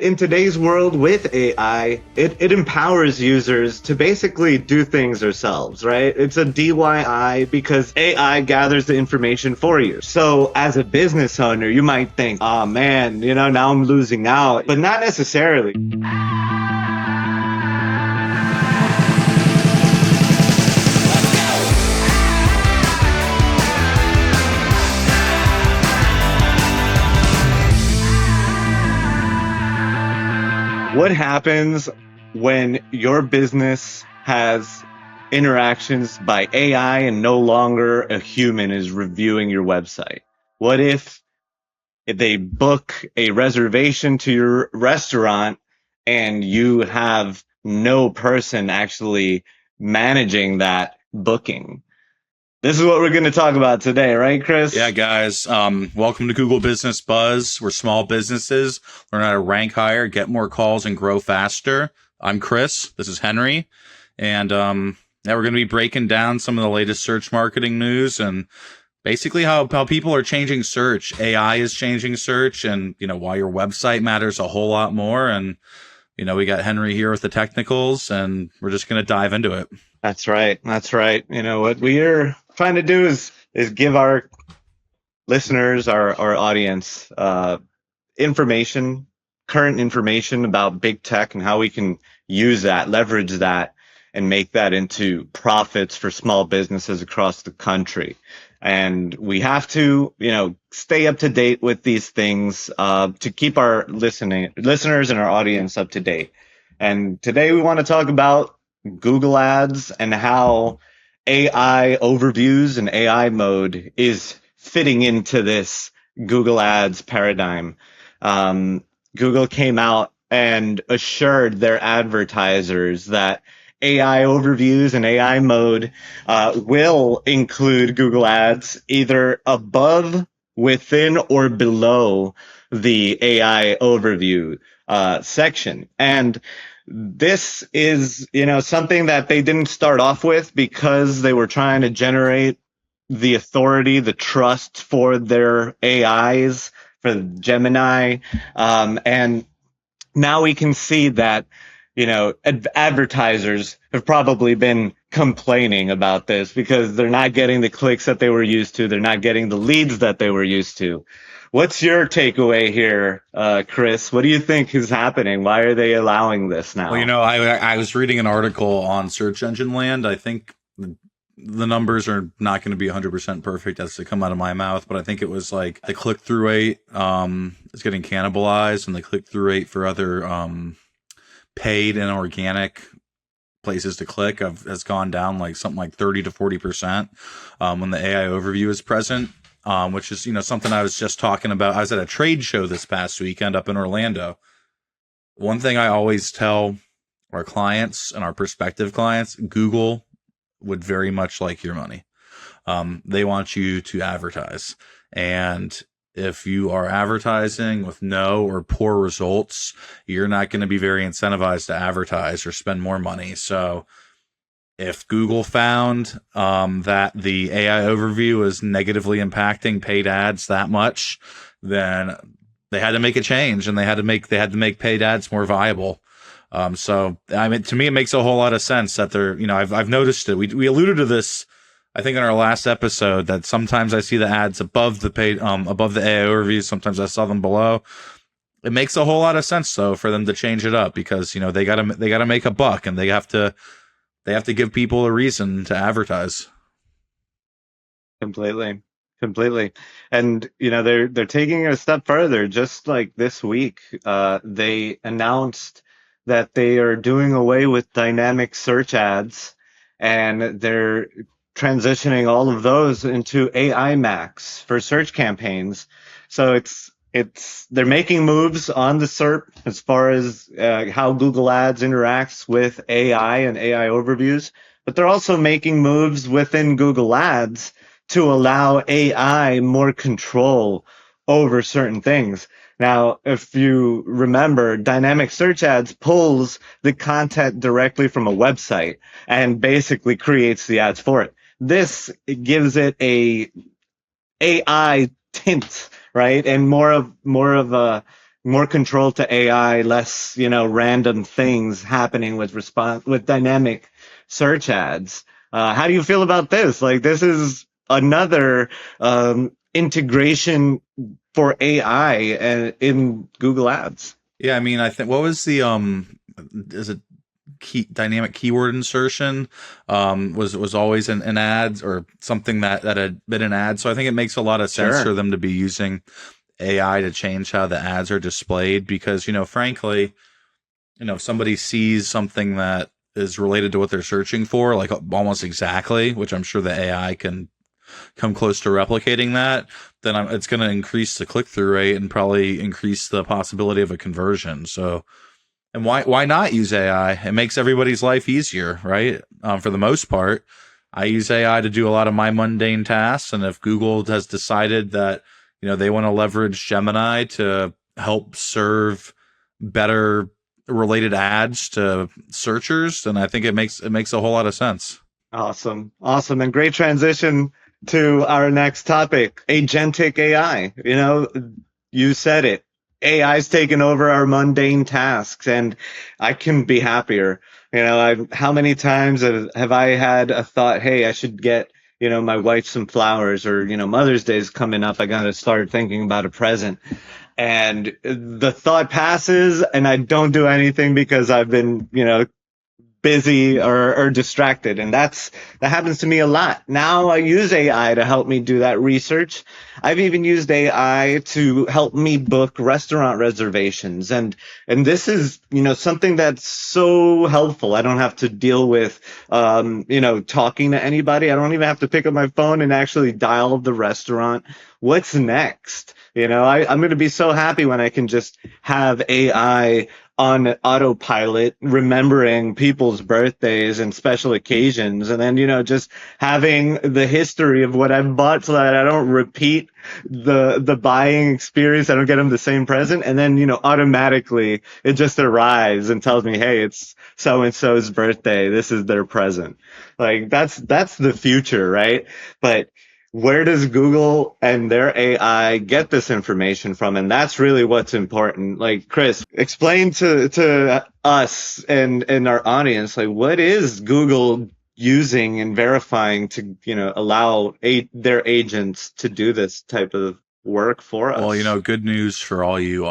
In today's world with AI, it empowers users to basically do things themselves, right? It's a DIY because AI gathers the information for you. So as a business owner, you might think, oh man, now I'm losing out, but not necessarily. What happens when your business has interactions by AI and no longer a human is reviewing your website? What if they book a reservation to your restaurant and you have no person actually managing that booking? This is what we're going to talk about today, right, Chris? Yeah, guys. Welcome to Google Business Buzz. We're small businesses. Learn how to rank higher, get more calls, and grow faster. I'm Chris. This is Henry. And now we're going to be breaking down some of the latest search marketing news and basically how people are changing search. AI is changing search, and why your website matters a whole lot more. And we got Henry here with the technicals, and we're just going to dive into it. That's right. What we're trying to do is give our listeners, our audience, current information about big tech and how we can use that, leverage that, and make that into profits for small businesses across the country. And we have to, stay up to date with these things to keep our listeners and our audience up to date. And today we want to talk about Google Ads and how AI overviews and AI mode is fitting into this Google Ads paradigm. Google came out and assured their advertisers that AI overviews and AI mode will include Google Ads either above, within, or below the AI overview section. And this is, something that they didn't start off with because they were trying to generate the authority, the trust for their AIs, for Gemini. And now we can see that, advertisers have probably been complaining about this because they're not getting the clicks that they were used to. They're not getting the leads that they were used to. What's your takeaway here, Chris? What do you think is happening? Why are they allowing this now? Well, I was reading an article on Search Engine Land. I think the numbers are not going to be 100% perfect as they come out of my mouth, but I think it was like the click-through rate is getting cannibalized, and the click-through rate for other paid and organic places to click has gone down like something like 30 to 40% when the AI overview is present. Which is, something I was just talking about. I was at a trade show this past weekend up in Orlando. One thing I always tell our clients and our prospective clients, Google would very much like your money. They want you to advertise. And if you are advertising with no or poor results, you're not going to be very incentivized to advertise or spend more money. So if Google found that the AI overview is negatively impacting paid ads that much, then they had to make a change, and they had to make paid ads more viable. So to me, it makes a whole lot of sense that they're, I've noticed it. We alluded to this, I think, in our last episode, that sometimes I see the ads above the paid above the AI overview. Sometimes I saw them below. It makes a whole lot of sense though for them to change it up because they gotta make a buck, and they have to give people a reason to advertise. Completely. And, they're taking it a step further. Just like this week, they announced that they are doing away with dynamic search ads, and they're transitioning all of those into AI Max for search campaigns. So they're making moves on the SERP as far as how Google Ads interacts with AI and AI overviews, but they're also making moves within Google Ads to allow AI more control over certain things. Now, if you remember, dynamic search ads pulls the content directly from a website and basically creates the ads for it. This gives it a AI tint, right? And more of a more control to AI, less, random things happening with dynamic search ads. How do you feel about this? Like, this is another integration for AI in Google Ads. Yeah, I mean, I think what was the is it dynamic keyword insertion was always in ads, or something that had been an ad. So I think it makes a lot of sense for Sure. them to be using AI to change how the ads are displayed, because, frankly, if somebody sees something that is related to what they're searching for, like almost exactly, which I'm sure the AI can come close to replicating that, then it's going to increase the click-through rate and probably increase the possibility of a conversion. So, and why not use AI? It makes everybody's life easier, right? For the most part, I use AI to do a lot of my mundane tasks, and if Google has decided that they want to leverage Gemini to help serve better related ads to searchers, then I think it makes a whole lot of sense. Awesome. Awesome. And great transition to our next topic, agentic AI. You said it. AI's taken over our mundane tasks, and I couldn't be happier. How many times have I had a thought, hey, I should get, my wife some flowers, or, Mother's Day is coming up. I got to start thinking about a present. And the thought passes and I don't do anything because I've been, busy or distracted. And that happens to me a lot. Now I use AI to help me do that research. I've even used AI to help me book restaurant reservations. And this is, something that's so helpful. I don't have to deal with, talking to anybody. I don't even have to pick up my phone and actually dial the restaurant. What's next? I'm going to be so happy when I can just have AI on autopilot, remembering people's birthdays and special occasions, and then, just having the history of what I've bought so that I don't repeat the buying experience. I don't get them the same present. And then, automatically it just arrives and tells me, hey, it's so and so's birthday. This is their present. Like, that's the future, right? But where does Google and their AI get this information from? And that's really what's important. Like, Chris, explain to us and our audience, like, what is Google using and verifying to, allow their agents to do this type of work for us? Well, good news for all you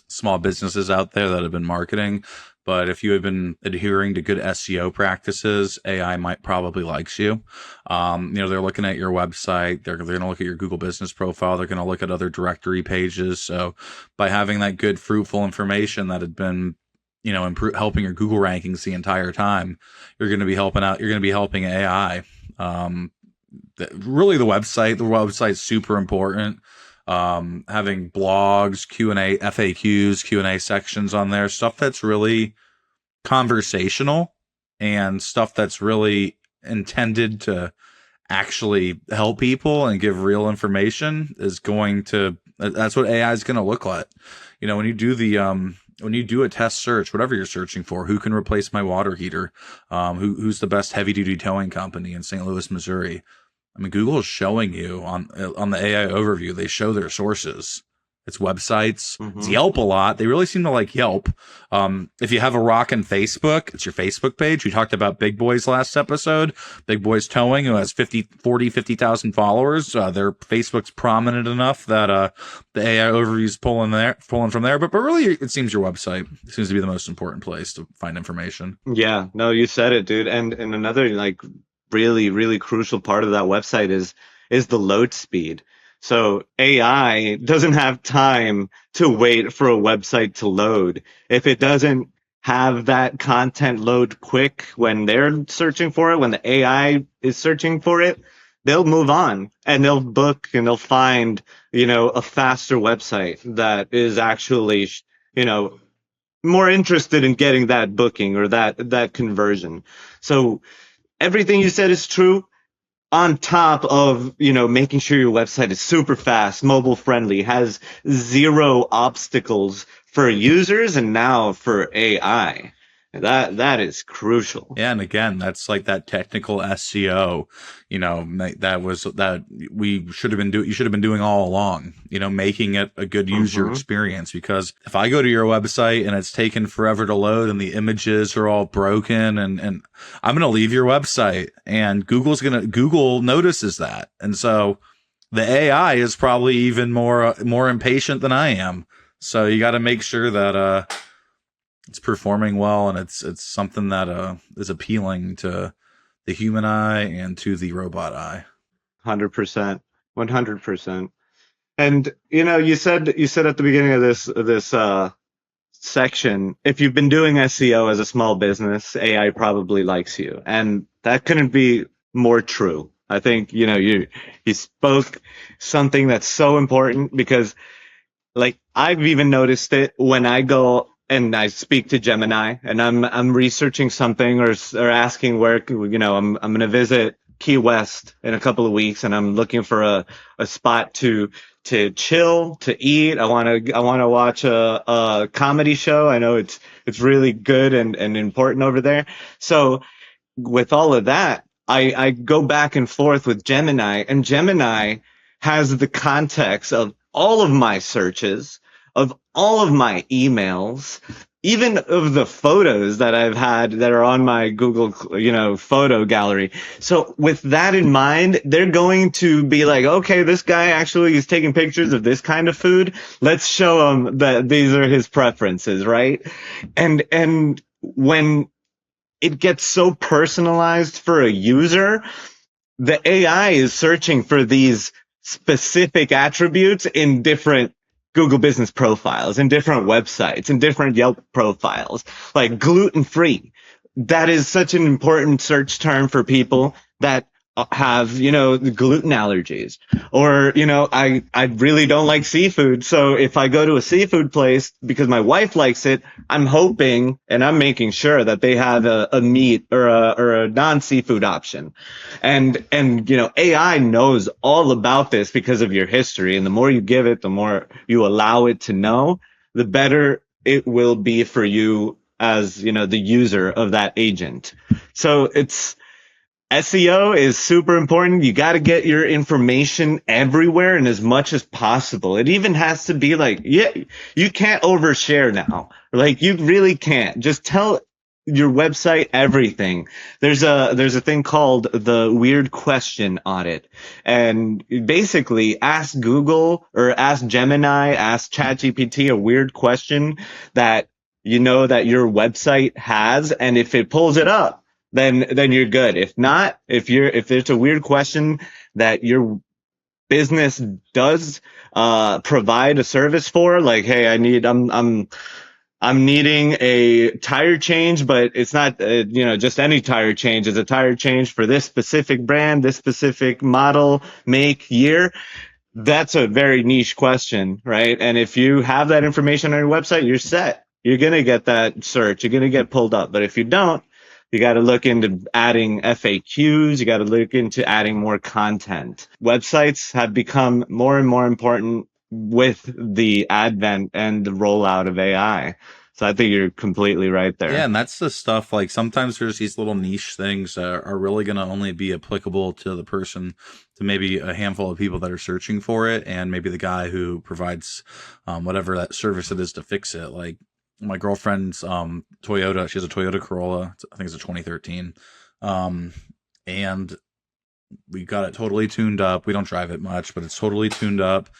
small businesses out there that have been marketing. But if you have been adhering to good SEO practices, AI might probably likes you. They're looking at your website. They're going to look at your Google business profile. They're going to look at other directory pages. So by having that good, fruitful information that had been, helping your Google rankings the entire time, you're going to be helping out. You're going to be helping AI. Really, the website's super important. Having blogs, Q&A, FAQs, Q&A sections on there, stuff that's really conversational and stuff that's really intended to actually help people and give real information that's what AI is going to look like. When you do when you do a test search, whatever you're searching for, who can replace my water heater? Who's the best heavy duty towing company in St. Louis, Missouri? I mean, Google is showing you on the AI overview. They show their sources. It's websites. Mm-hmm. It's Yelp a lot. They really seem to like Yelp. If you have a rockin' Facebook, it's your Facebook page. We talked about Big Boys last episode. Big Boys Towing, who has 50,000 followers. Their Facebook's prominent enough that the AI overview is pulling from there. But really, it seems your website seems to be the most important place to find information. Yeah, no, you said it, dude. And another, like, really, really crucial part of that website is the load speed. So AI doesn't have time to wait for a website to load. If it doesn't have that content load quick when they're searching for it, when the AI is searching for it, they'll move on and they'll book and they'll find, a faster website that is actually, more interested in getting that booking or that conversion. So everything you said is true, on top of, making sure your website is super fast, mobile friendly, has zero obstacles for users and now for AI. That is crucial. Yeah, and again, that's like that technical SEO, that we should have been doing. You should have been doing all along. Making it a good user experience. Because if I go to your website and it's taken forever to load and the images are all broken, and I'm gonna leave your website, and Google notices that, and so the AI is probably even more impatient than I am. So you got to make sure that it's performing well, and it's something that is appealing to the human eye and to the robot eye. 100%, 100%. And you said at the beginning of this section, if you've been doing SEO as a small business, AI probably likes you, and that couldn't be more true. I think you spoke something that's so important, because like I've even noticed it when I go and I speak to Gemini and I'm researching something, or asking where, I'm going to visit Key West in a couple of weeks, and I'm looking for a spot to chill, to eat. I want to watch a comedy show. I know it's really good and important over there. So with all of that, I go back and forth with Gemini, and Gemini has the context of all of my searches, of all of my emails, even of the photos that I've had that are on my Google, photo gallery. So with that in mind, they're going to be like, okay, this guy actually is taking pictures of this kind of food. Let's show him that these are his preferences, right? And when it gets so personalized for a user, the AI is searching for these specific attributes in different Google business profiles, in different websites, in different Yelp profiles, like gluten-free. That is such an important search term for people that have, gluten allergies, or, I really don't like seafood. So if I go to a seafood place because my wife likes it, I'm hoping and I'm making sure that they have a meat or a non-seafood option. And, AI knows all about this because of your history. And the more you give it, the more you allow it to know, the better it will be for you as, the user of that agent. So SEO is super important. You got to get your information everywhere and as much as possible. It even has to be like, yeah, you can't overshare now. Like, you really can't. Just tell your website everything. There's a thing called the weird question audit. And basically ask Google or ask Gemini, ask ChatGPT a weird question that that your website has, and if it pulls it up, then you're good. If not, if there's a weird question that your business does provide a service for, like, hey, I'm needing a tire change, but it's not just any tire change. It's a tire change for this specific brand, this specific model, make, year. That's a very niche question, right? And if you have that information on your website, you're set. You're going to get that search. You're going to get pulled up. But if you don't, you got to look into adding FAQs. You got to look into adding more content. Websites have become more and more important with the advent and the rollout of AI. So I think you're completely right there. Yeah, and that's the stuff, like, sometimes there's these little niche things that are really going to only be applicable to the person, to maybe a handful of people that are searching for it, and maybe the guy who provides whatever that service it is to fix it. Like, my girlfriend's Toyota, she has a Toyota Corolla. I think it's a 2013. And we got it totally tuned up. We don't drive it much, but it's totally tuned up.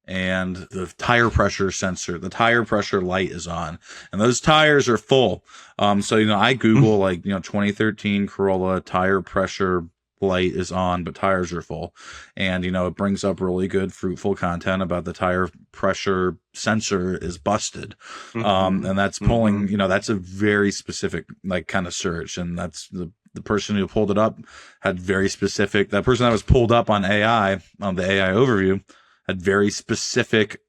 And the tire pressure sensor, the tire pressure light is on, and those tires are full. So, I Google 2013 Corolla tire pressure light is on, but tires are full. And, it brings up really good, fruitful content about the tire pressure sensor is busted. And that's pulling, that's a very specific, kind of search. And that's the person who pulled it up had very specific, that person that was pulled up on AI, on the AI overview, had very specific,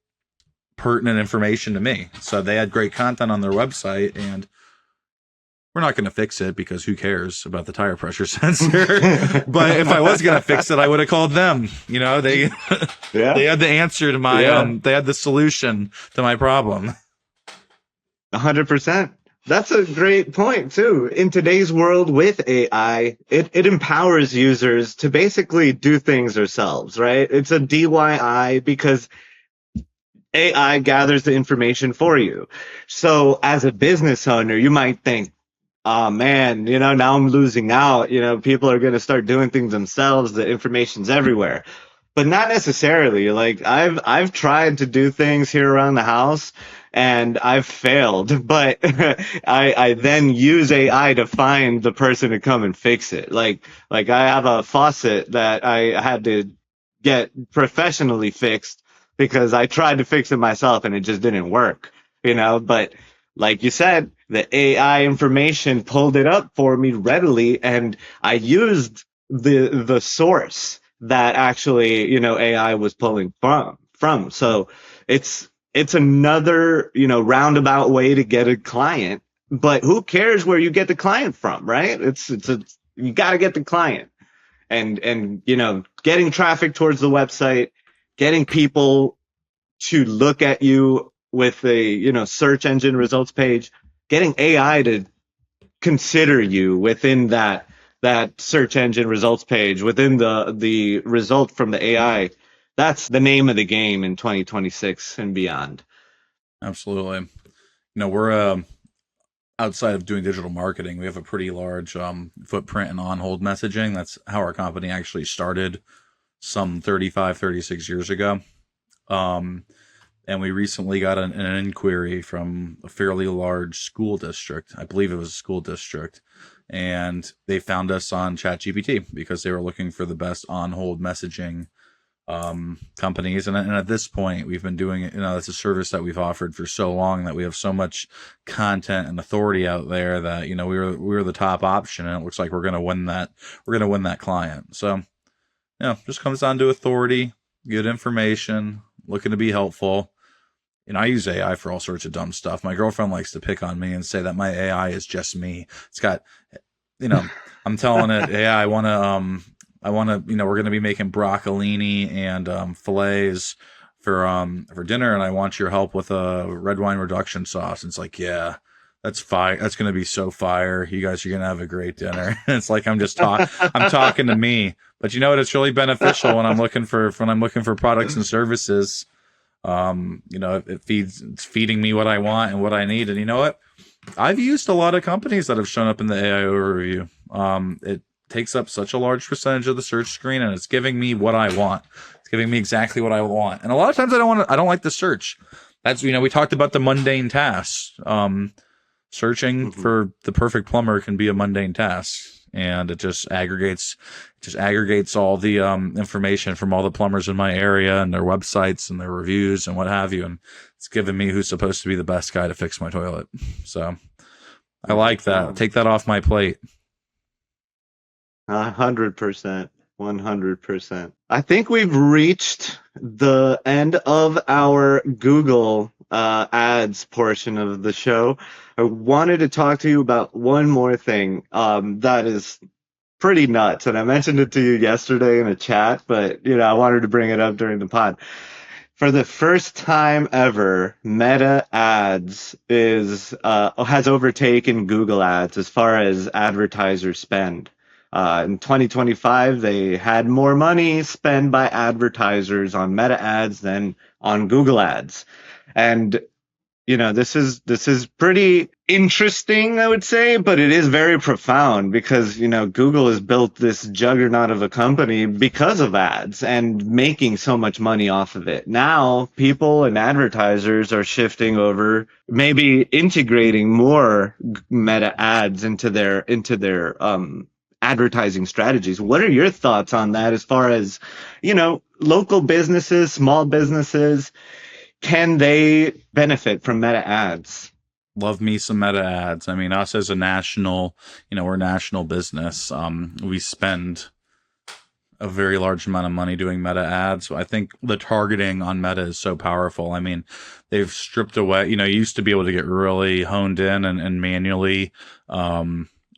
pertinent information to me. So they had great content on their website, and we're not going to fix it because who cares about the tire pressure sensor? But if I was going to fix it, I would have called them. They they had the answer to my they had the solution to my problem. 100%. That's a great point too. In today's world with AI, it empowers users to basically do things themselves, right? It's a DIY because AI gathers the information for you. So as a business owner, you might think, oh man, now I'm losing out. People are going to start doing things themselves. The information's everywhere. But not necessarily. Like I've tried to do things here around the house and I've failed, but I then use AI to find the person to come and fix it. Like I have a faucet that I had to get professionally fixed because I tried to fix it myself and it just didn't work, but like you said, the AI information pulled it up for me readily, and I used the source that actually AI was pulling from. So it's another roundabout way to get a client, but who cares where you get the client from, right? You got to get the client, and getting traffic towards the website, getting people to look at you with a search engine results page, getting AI to consider you within that search engine results page, within the result from the AI. That's the name of the game in 2026 and beyond. Absolutely. We're outside of doing digital marketing, we have a pretty large footprint in on-hold messaging. That's how our company actually started some 35, 36 years ago. And we recently got an inquiry from a fairly large school district. I believe it was a school district. And they found us on ChatGPT because they were looking for the best on-hold messaging companies. And at this point, we've been doing it. It's a service that we've offered for so long that we have so much content and authority out there that we were the top option, and it looks like we're going to win that. We're going to win that client. So just comes down to authority, good information, looking to be helpful. I use AI for all sorts of dumb stuff. My girlfriend likes to pick on me and say that my AI is just me. It's got, I'm telling it, yeah, I want to, we're going to be making broccolini and fillets for dinner, and I want your help with a red wine reduction sauce. And it's like, yeah, that's fire. That's going to be so fire. You guys are going to have a great dinner. It's like I'm talking to me. But it's really beneficial when I'm looking for products and services. It's feeding me what I want and what I need. And you know what? I've used a lot of companies that have shown up in the AI overview. It takes up such a large percentage of the search screen, and it's giving me what I want. It's giving me exactly what I want. And a lot of times I don't like the search. That's, we talked about the mundane tasks. Searching for the perfect plumber can be a mundane task, and it just aggregates all the information from all the plumbers in my area and their websites and their reviews and what have you, and it's giving me who's supposed to be the best guy to fix my toilet. So I like that. Take that off my plate. 100%. 100%. I think we've reached the end of our Google ads portion of the show. I wanted to talk to you about one more thing that is pretty nuts, and I mentioned it to you yesterday in a chat, but I wanted to bring it up during the pod. For the first time ever, Meta Ads has overtaken Google Ads as far as advertiser spend. In 2025, they had more money spent by advertisers on Meta Ads than on Google Ads. And this is pretty interesting, I would say, but it is very profound because, Google has built this juggernaut of a company because of ads and making so much money off of it. Now, people and advertisers are shifting over, maybe integrating more Meta Ads into their advertising strategies. What are your thoughts on that as far as, local businesses, small businesses? Can they benefit from Meta Ads? Love me some Meta Ads. I mean, us as a national, we're a national business. We spend a very large amount of money doing Meta Ads. So I think the targeting on Meta is so powerful. I mean, they've stripped away, you used to be able to get really honed in and manually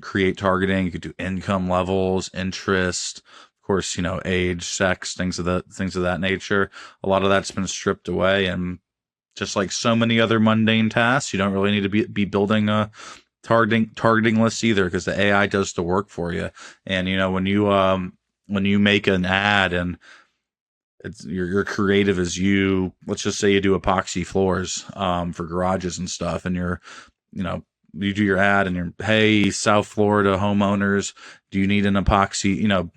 create targeting. You could do income levels, interest, of course, age, sex, things of that nature. A lot of that's been stripped away, and just like so many other mundane tasks. You don't really need to be building a targeting lists either, because the AI does the work for you. And when you make an ad and it's your creative is you, let's just say you do epoxy floors for garages and stuff, and you do your ad and you're, hey, South Florida homeowners, do you need an epoxy,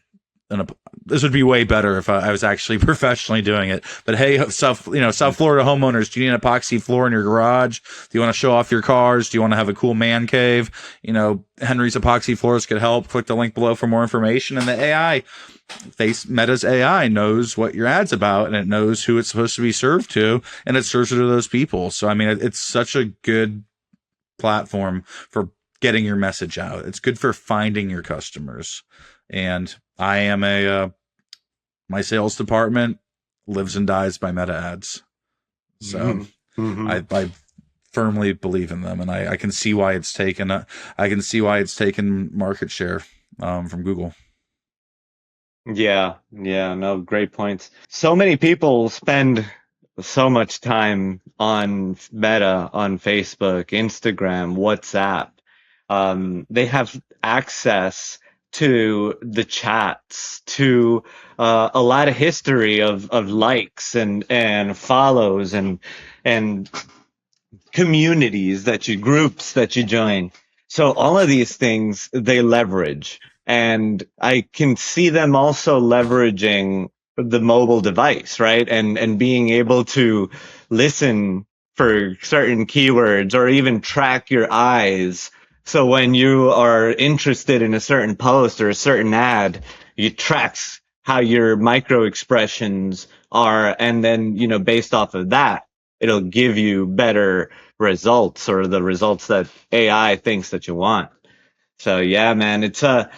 this would be way better if I was actually professionally doing it. But hey, South Florida homeowners, do you need an epoxy floor in your garage? Do you want to show off your cars? Do you want to have a cool man cave? Henry's Epoxy Floors could help. Click the link below for more information. And the AI, Meta's AI knows what your ad's about, and it knows who it's supposed to be served to, and it serves it to those people. So, I mean, it's such a good platform for getting your message out. It's good for finding your customers. And I am my sales department lives and dies by Meta ads. So I firmly believe in them, and I can see why it's taken market share from Google. Yeah, no, great points. So many people spend so much time on Meta, on Facebook, Instagram, WhatsApp. They have access to the chats, to a lot of history of likes and follows and communities groups that you join. So all of these things they leverage, and I can see them also leveraging the mobile device, right? And being able to listen for certain keywords or even track your eyes. So when you are interested in a certain post or a certain ad, it tracks how your micro expressions are. And then, based off of that, it'll give you better results, or the results that AI thinks that you want. So yeah, man, it's kind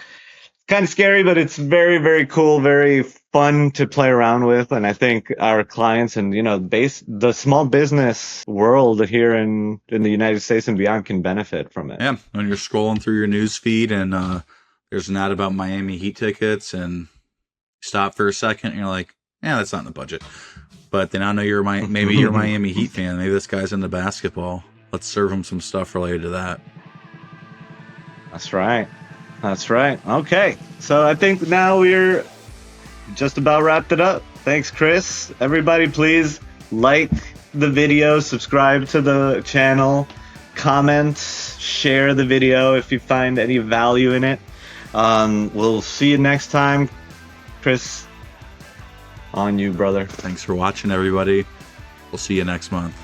of scary, but it's very, very cool, very fun to play around with. And I think our clients and, the small business world here in the United States and beyond can benefit from it. Yeah. When you're scrolling through your news feed and there's an ad about Miami Heat tickets, and stop for a second and you're like, yeah, that's not in the budget. But they now know maybe you're a Miami Heat fan. Maybe this guy's into basketball. Let's serve him some stuff related to that. That's right. Okay. So I think now we're just about wrapped it up. Thanks, Chris. Everybody, please like the video, subscribe to the channel, comment, share the video if you find any value in it. We'll see you next time. Chris, on you, brother. Thanks for watching, everybody. We'll see you next month.